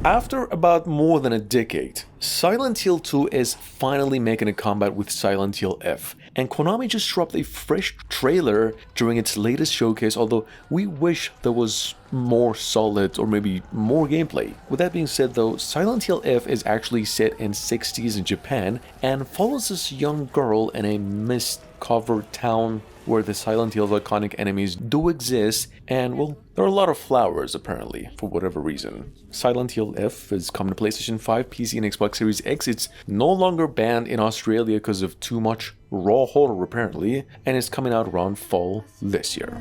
After about more than a decade, Silent Hill 2 is finally making a comeback with Silent Hill F, and Konami just dropped a fresh trailer during its latest showcase, although we wish there was more solid or maybe more gameplay. With that being said though, Silent Hill F is actually set in 60s in Japan and follows this young girl in a mist-covered town where the Silent Hill's iconic enemies do exist, and well, there are a lot of flowers apparently, for whatever reason. Silent Hill F is coming to PlayStation 5, PC and Xbox Series X. It's no longer banned in Australia because of too much raw horror apparently, and it's coming out around fall this year.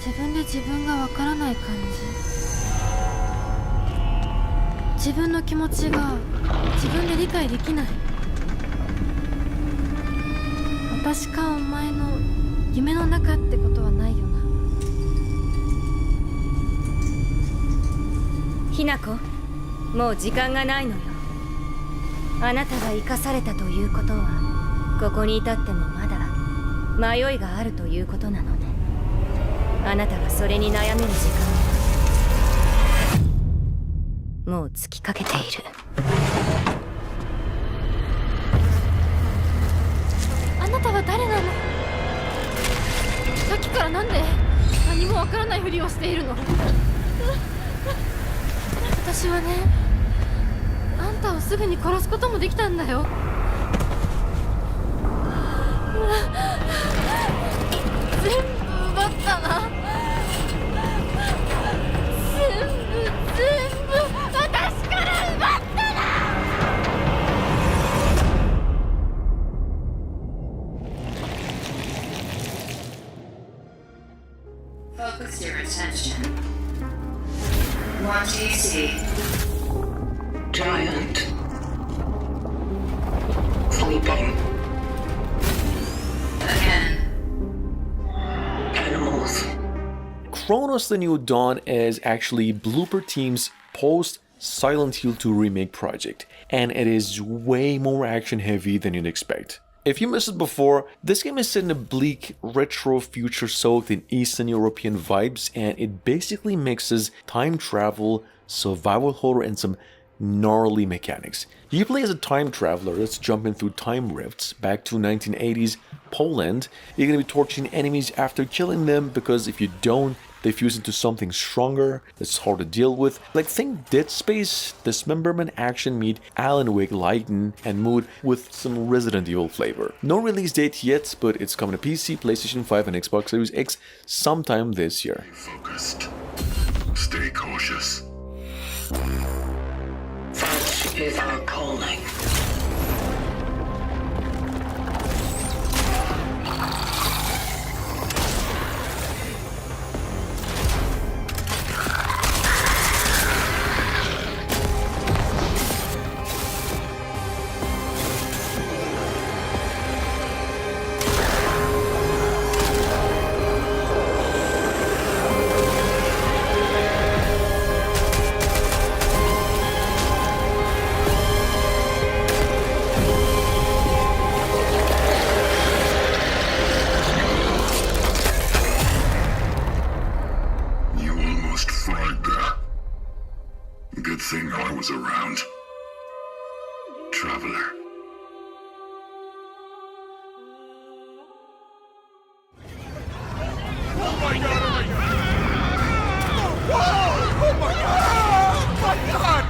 自分で自分がわからない感じ。自分の気持ちが自分で理解できない。私かお前の夢の中ってことはないよな。ひなこ、もう時間がないのよ。あなたが生かされたということは、ここに至ってもまだ迷いがあるということなのね。あなたがそれに悩める時間はもう尽きかけている。あなたは誰なの？さっきからなんで何もわからないふりをしているの？私はね、あんたをすぐに殺すこともできたんだよ。全部奪ったな。全部私から奪ったな。Focus your attention. What do you see? Giant. Sleeping. Again. Animals. Cronos: The New Dawn is actually Bloober Team's post Silent Hill 2 remake project, and it is way more action heavy than you'd expect. If you missed it before, this game is set in a bleak, retro, future-soaked in Eastern European vibes, and it basically mixes time travel, survival horror, and some gnarly mechanics. You play as a time traveler that's jumping through time rifts back to 1980s Poland. You're gonna be torturing enemies after killing them, because if you don't, they fuse into something stronger that's hard to deal with. Like, think Dead Space, Dismemberment action meet Alan Wake lighten and mood with some Resident Evil flavor. No release date yet, but it's coming to PC, PlayStation 5 and Xbox Series X sometime this year. Focused. Stay cautious. Such is our calling. Good thing I was around. Traveler. Oh my god! Oh my god! Whoa! Oh my god! Oh my god!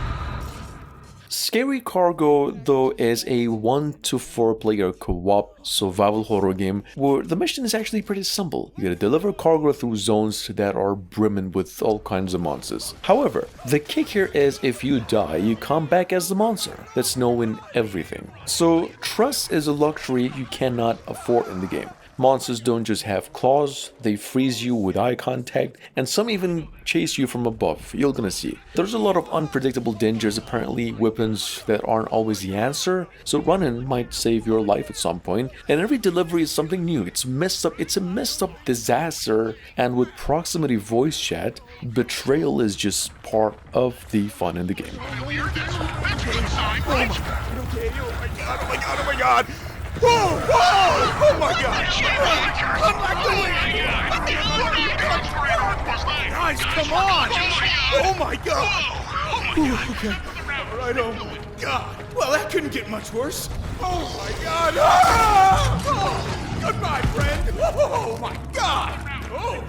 Scary Cargo, though, is a 1 to 4 player co-op survival horror game where the mission is actually pretty simple. You gotta deliver cargo through zones that are brimming with all kinds of monsters. However, the kick here is if you die, you come back as the monster that's knowing everything. So trust is a luxury you cannot afford in the game. Monsters don't just have claws, they freeze you with eye contact, and some even chase you from above. You're gonna see. There's a lot of unpredictable dangers, apparently weapons that aren't always the answer, so running might save your life at some point, and every delivery is something new. It's a messed up disaster, and with proximity voice chat, betrayal is just part of the fun in the game. Oh my god! Oh my god! Oh my god! Whoa! Whoa! Oh my God! Unlike the wind! Guys, come on! Oh my God! Ooh, okay. All right, oh my God. Well, that couldn't get much worse. Oh my God! Ah! Oh, goodbye, friend. Oh my God! Oh.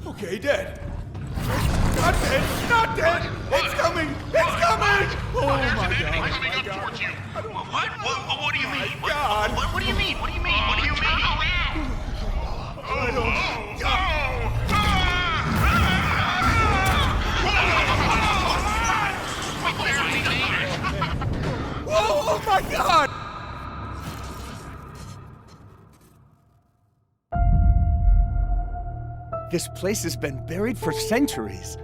Okay, dead. Not dead! Not dead! It's coming! It's coming! Oh my God! Coming up towards you. What do you mean? God! What do you mean? What do you mean? What do you mean? I don't. God! Oh my God! This place has been buried for centuries.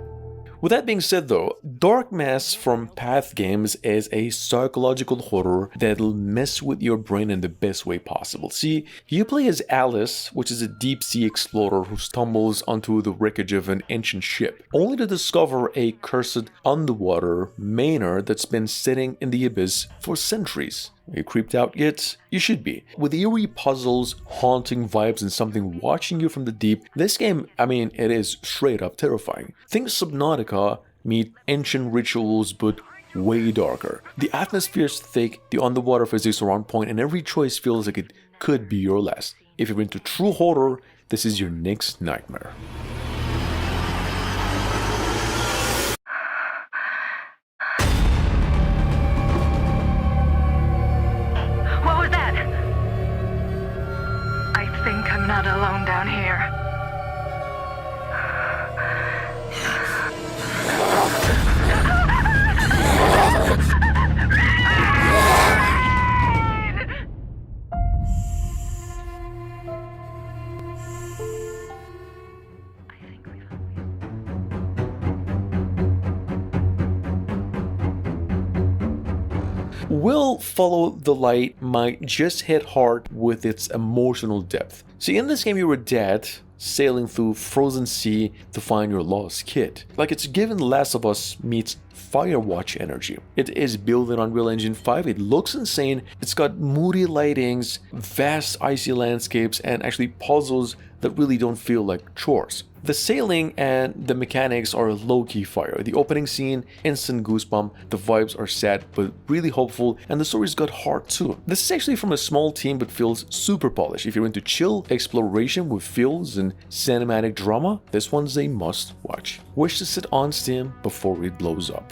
With that being said though, Dark Mass from Path Games is a psychological horror that'll mess with your brain in the best way possible. See, you play as Alice, which is a deep sea explorer who stumbles onto the wreckage of an ancient ship, only to discover a cursed underwater manor that's been sitting in the abyss for centuries. Are you creeped out yet? You should be. With eerie puzzles, haunting vibes, and something watching you from the deep, this game, it is straight up terrifying. Think Subnautica meet ancient rituals, but way darker. The atmosphere's thick, the underwater physics are on point, and every choice feels like it could be your last. If you're into true horror, this is your next nightmare. I'm not alone down here. Will Follow the Light might just hit hard with its emotional depth. See, in this game you were dead, sailing through frozen sea to find your lost kid. Like it's given Last of Us meets Firewatch energy. It is built in Unreal Engine 5, it looks insane, it's got moody lightings, vast icy landscapes, and actually puzzles that really don't feel like chores. The sailing and the mechanics are low-key fire. The opening scene, instant goosebump, the vibes are sad but really hopeful, and the story's got heart too. This is actually from a small team but feels super polished. If you're into chill exploration with feels and cinematic drama, this one's a must watch. Wish to sit on Steam before it blows up.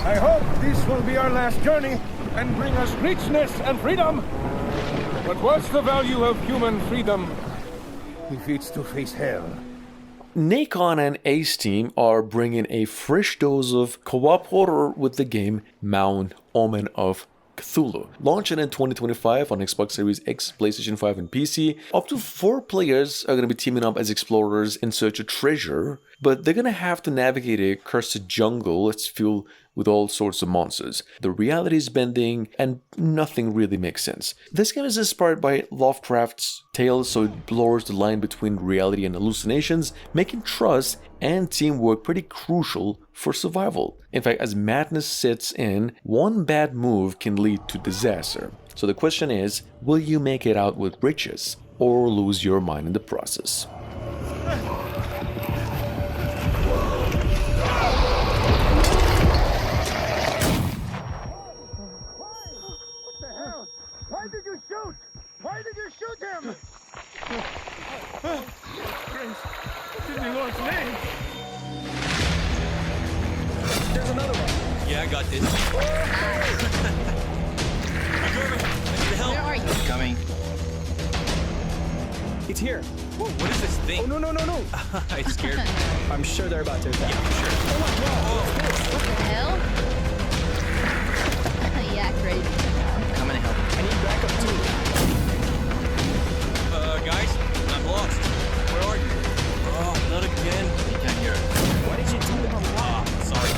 I hope this will be our last journey and bring us richness and freedom. But what's the value of human freedom if it's to face hell? Nacon and Ace Team are bringing a fresh dose of co-op horror with the game Mound, Omen of Cthulhu. Launching in 2025 on Xbox Series X, PlayStation 5 and PC, up to 4 players are going to be teaming up as explorers in search of treasure, but they're going to have to navigate a cursed jungle that's filled with all sorts of monsters. The reality is bending and nothing really makes sense. This game is inspired by Lovecraft's tales, so it blurs the line between reality and hallucinations, making trust and teamwork pretty crucial for survival. In fact, as madness sets in, one bad move can lead to disaster. So the question is, will you make it out with riches or lose your mind in the process? Why did you shoot? Why did you shoot him? Prince, what's in the Lord's name? There's another one. Yeah, I got this. You I need help. Where are you? Coming. it's here. Whoa, what is this thing? Oh, no. It scared me. I'm sure they're about to attack. Yeah, I'm sure. Oh my god. What the hell? Yeah, crazy. Coming to help. I need backup too. Guys, I'm lost. Where are you? Oh, not again. I can't hear it. Why did you do it on lock? Sorry.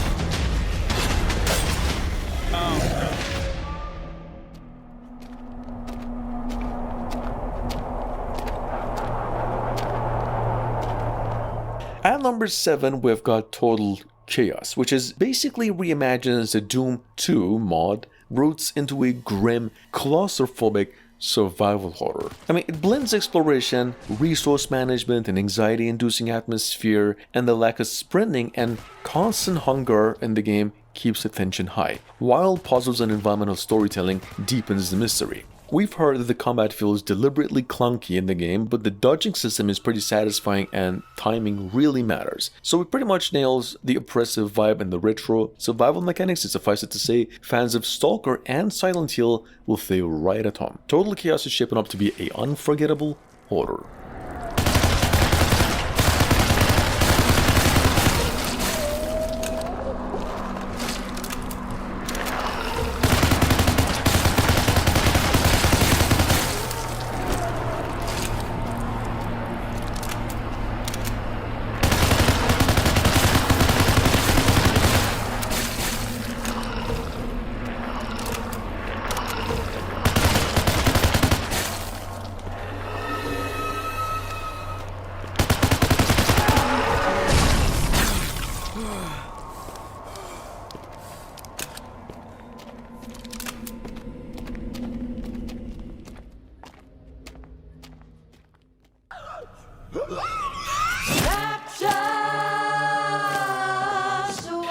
At number 7, we've got Total Chaos, which is basically reimagined as a Doom 2 mod, roots into a grim, claustrophobic survival horror. I mean, it blends exploration, resource management, an anxiety-inducing atmosphere, and the lack of sprinting and constant hunger in the game keeps the tension high, while puzzles and environmental storytelling deepens the mystery. We've heard that the combat feels deliberately clunky in the game, but the dodging system is pretty satisfying and timing really matters. So it pretty much nails the oppressive vibe and the retro survival mechanics, and suffice it to say, fans of Stalker and Silent Hill will feel right at home. Total Chaos is shaping up to be an unforgettable horror.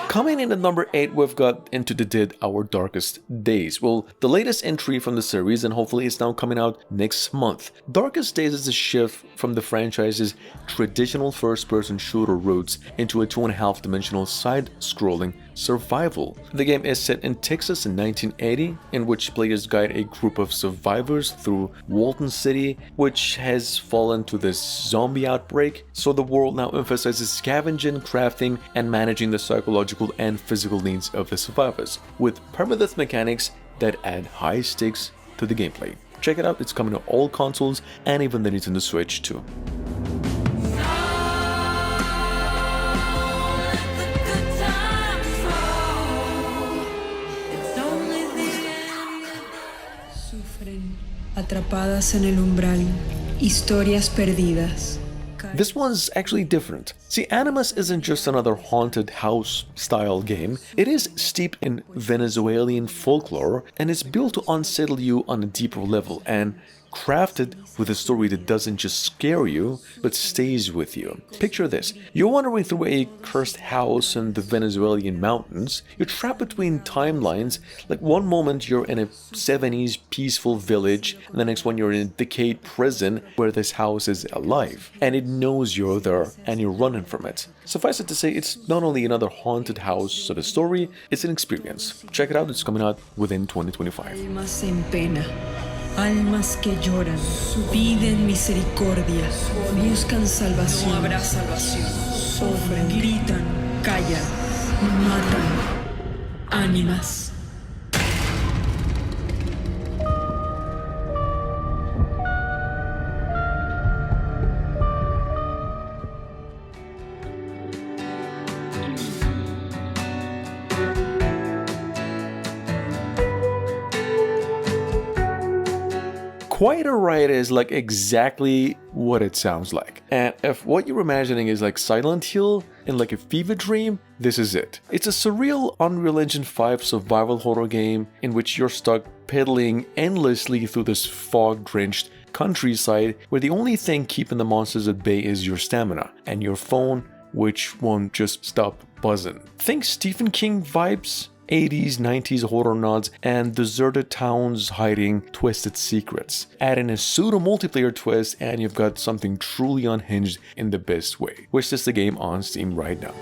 Coming in at number 8, we've got Into the Dead, Our Darkest Days. Well, the latest entry from the series, and hopefully it's now coming out next month. Darkest Days is a shift from the franchise's traditional first-person shooter roots into a 2.5-dimensional side-scrolling survival. The game is set in Texas in 1980, in which players guide a group of survivors through Walton City, which has fallen to this zombie outbreak. So the world now emphasizes scavenging, crafting, and managing the psychological and physical needs of the survivors, with permadeath mechanics that add high stakes to the gameplay. Check it out, it's coming to all consoles and even the Nintendo Switch too. Atrapadas en el umbral, historias perdidas. This one's actually different. See, Animas isn't just another haunted house style game, it is steeped in Venezuelan folklore and is built to unsettle you on a deeper level and crafted with a story that doesn't just scare you, but stays with you. Picture this. You're wandering through a cursed house in the Venezuelan mountains. You're trapped between timelines. Like one moment you're in a 70s peaceful village, and the next one you're in a decayed prison where this house is alive. And it knows you're there, and you're running from it. Suffice it to say, it's not only another haunted house sort of story, it's an experience. Check it out, it's coming out within 2025. Almas en pena. Almas que lloran, piden misericordia, buscan salvación. No habrá salvación. Sufren, gritan, callan, matan. Ánimas. Quite Alright is like exactly what it sounds like. And if what you're imagining is like Silent Hill in like a fever dream, this is it. It's a surreal Unreal Engine 5 survival horror game in which you're stuck pedaling endlessly through this fog-drenched countryside where the only thing keeping the monsters at bay is your stamina and your phone, which won't just stop buzzing. Think Stephen King vibes? 80s, 90s horror nods, and deserted towns hiding twisted secrets. Add in a pseudo-multiplayer twist and you've got something truly unhinged in the best way, which is the game on Steam right now.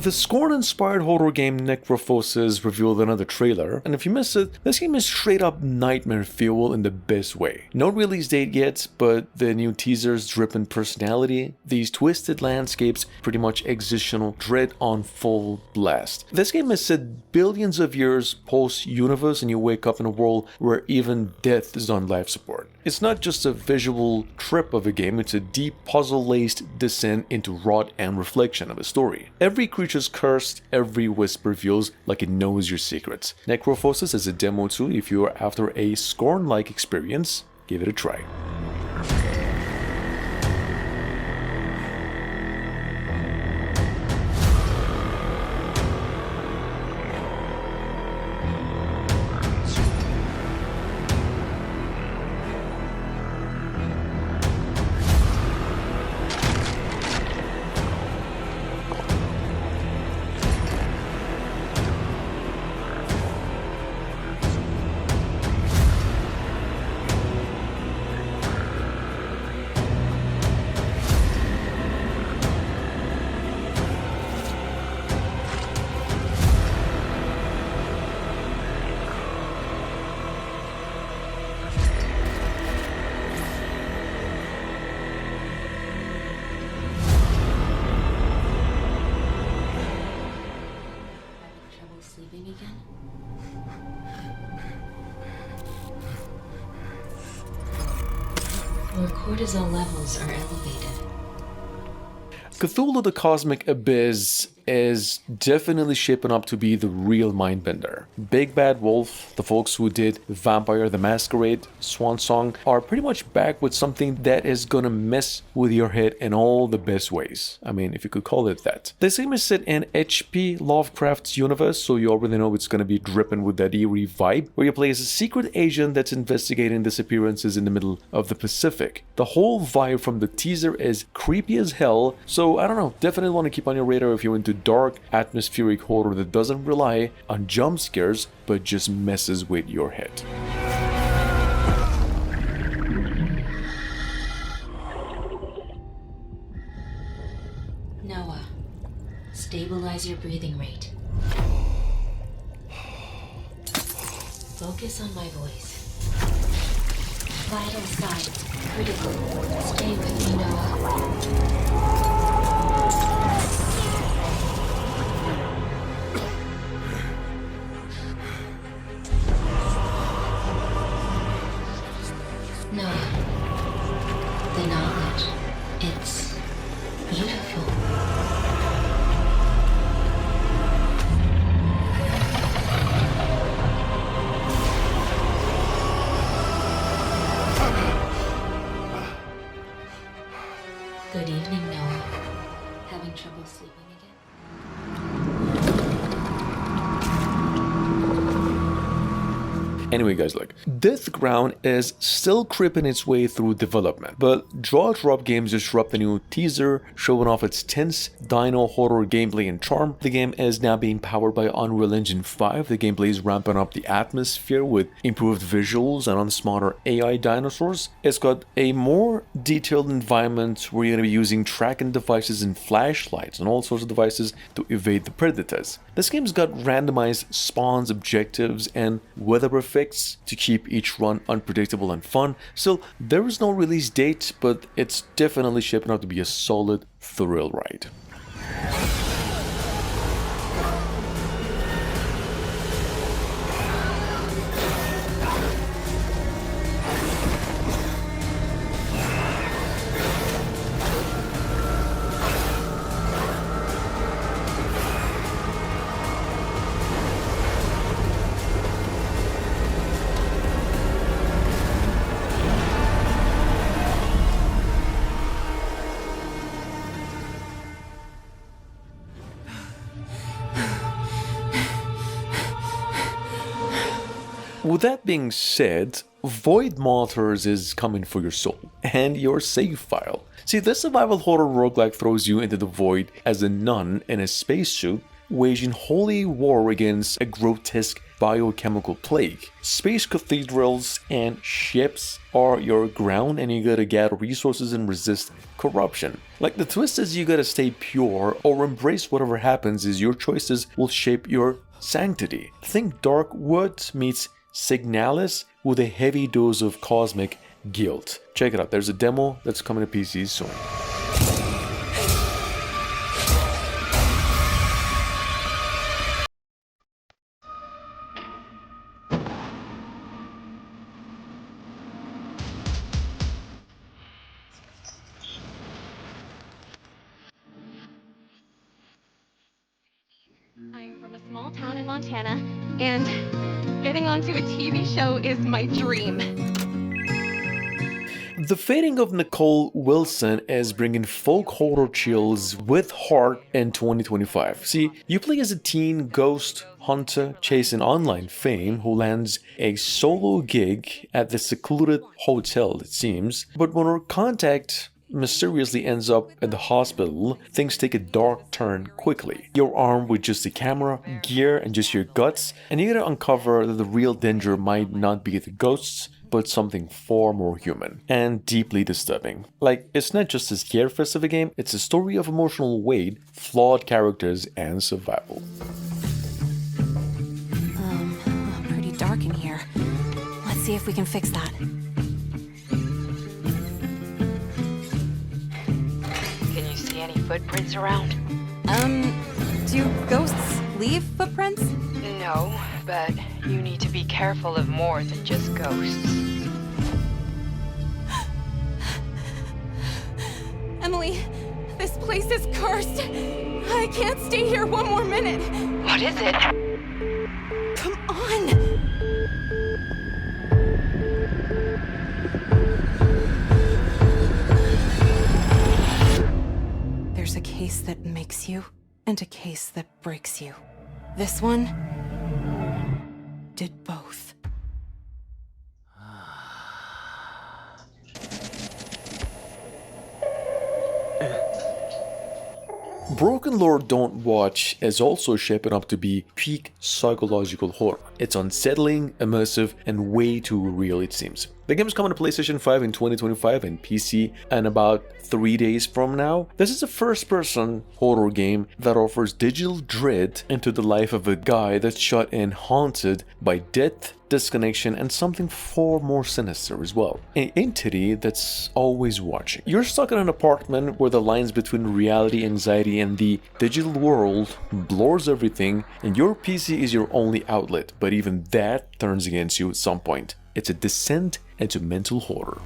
The Scorn-inspired horror game Necrophosis revealed another trailer, and if you missed it, this game is straight up nightmare fuel in the best way. No release date yet, but the new teasers drip in personality, these twisted landscapes, pretty much existential dread on full blast. This game is set billions of years post-universe, and you wake up in a world where even death is on life support. It's not just a visual trip of a game, it's a deep puzzle-laced descent into rot and reflection of a story. Every creature's cursed, every whisper feels like it knows your secrets. Necrophosis is a demo too if you are after a Scorn-like experience. Give it a try. Your cortisol levels are elevated. Cthulhu the Cosmic Abyss is definitely shaping up to be the real mindbender. Big Bad Wolf, the folks who did Vampire the Masquerade, Swan Song, are pretty much back with something that is gonna mess with your head in all the best ways. I mean, if you could call it that. This game is set in H.P. Lovecraft's universe, so you already know it's gonna be dripping with that eerie vibe, where you play as a secret agent that's investigating disappearances in the middle of the Pacific. The whole vibe from the teaser is creepy as hell, so I don't know, definitely want to keep on your radar if you're into dark, atmospheric horror that doesn't rely on jump scares, but just messes with your head. Noah, stabilize your breathing rate. Focus on my voice. Vital signs, critical. Stay with me, Noah. Noah, the knowledge, it's beautiful. Good evening, Noah. Having trouble sleeping again? Anyway guys, look, Deathground is still creeping its way through development, but Draw Drop Games just dropped a new teaser showing off its tense dino horror gameplay and charm. The game is now being powered by Unreal Engine 5. The gameplay is ramping up the atmosphere with improved visuals and on smarter AI dinosaurs. It's got a more detailed environment where you're going to be using tracking devices and flashlights and all sorts of devices to evade the predators. This game's got randomized spawns, objectives, and weather effects to keep each run unpredictable and fun. Still, there is no release date, but it's definitely shaping up to be a solid thrill ride. With that being said, Void Martyrs is coming for your soul and your save file. See, this survival horror roguelike throws you into the void as a nun in a spacesuit, waging holy war against a grotesque biochemical plague. Space cathedrals and ships are your ground, and you gotta gather resources and resist corruption. Like, the twist is you gotta stay pure or embrace whatever happens, as your choices will shape your sanctity. Think Darkwood meets Signalis with a heavy dose of cosmic guilt. Check it out, there's a demo that's coming to PC soon. I'm from a small town in Montana, and getting onto a TV show is my dream. The fading of Nicole Wilson is bringing folk horror chills with heart in 2025. See, you play as a teen ghost hunter chasing online fame who lands a solo gig at the secluded hotel, it seems, but when her contact mysteriously ends up at the hospital, things take a dark turn quickly. You're armed with just a camera, gear, and just your guts, and you gotta uncover that the real danger might not be the ghosts, but something far more human and deeply disturbing. Like, it's not just a scarefest of a game, it's a story of emotional weight, flawed characters, and survival. Pretty dark in here. Let's see if we can fix that. Can you see any footprints around? Do ghosts leave footprints? No, but you need to be careful of more than just ghosts. Emily, this place is cursed. I can't stay here one more minute. What is it? Come on. There's a case that makes you, and a case that breaks you. This one did both. BrokenLore Don't Watch is also shaping up to be peak psychological horror. It's unsettling, immersive, and way too real, it seems. The game is coming to PlayStation 5 in 2025 and PC in about 3 days from now. This is a first-person horror game that offers digital dread into the life of a guy that's shut in haunted by death, disconnection, and something far more sinister as well. An entity that's always watching. You're stuck in an apartment where the lines between reality, anxiety, and the digital world blurs everything, and your PC is your only outlet, but even that turns against you at some point. It's a descent into mental horror.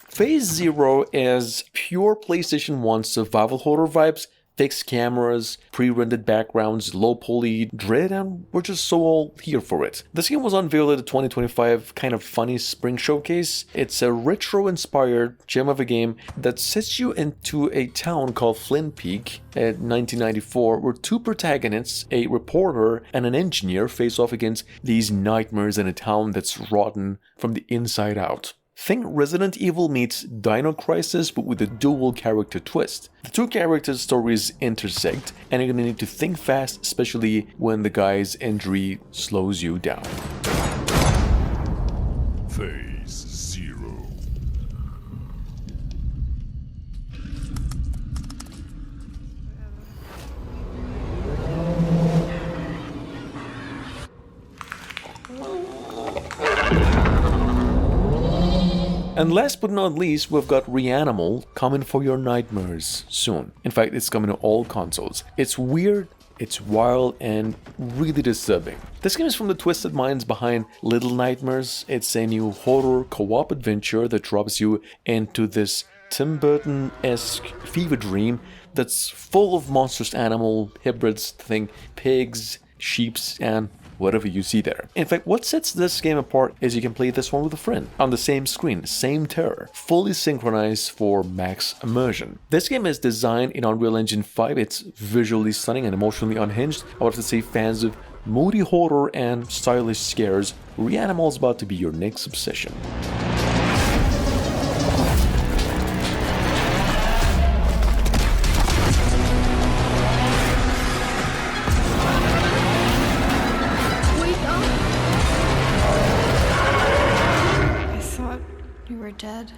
Phase Zero is pure PlayStation 1 survival horror vibes, fixed cameras, pre-rendered backgrounds, low poly dread, and we're just so all here for it. This game was unveiled at the 2025 kind of funny spring showcase. It's a retro-inspired gem of a game that sets you into a town called Flint Peak at 1994, where two protagonists, a reporter and an engineer, face off against these nightmares in a town that's rotten from the inside out. Think Resident Evil meets Dino Crisis, but with a dual character twist. The two characters' stories intersect, and you're gonna need to think fast, especially when the guy's injury slows you down. Phase Zero. And last but not least, we've got Reanimal coming for your nightmares soon. In fact, it's coming to all consoles. It's weird, it's wild, and really disturbing. This game is from the twisted minds behind Little Nightmares. It's a new horror co-op adventure that drops you into this Tim Burton-esque fever dream that's full of monstrous animal hybrids. Think pigs, sheeps, and whatever you see there. In fact, what sets this game apart is you can play this one with a friend on the same screen, same terror, fully synchronized for max immersion. This game is designed in Unreal Engine 5. It's visually stunning and emotionally unhinged. I would have to say, fans of moody horror and stylish scares, Reanimal is about to be your next obsession. I thought you were dead.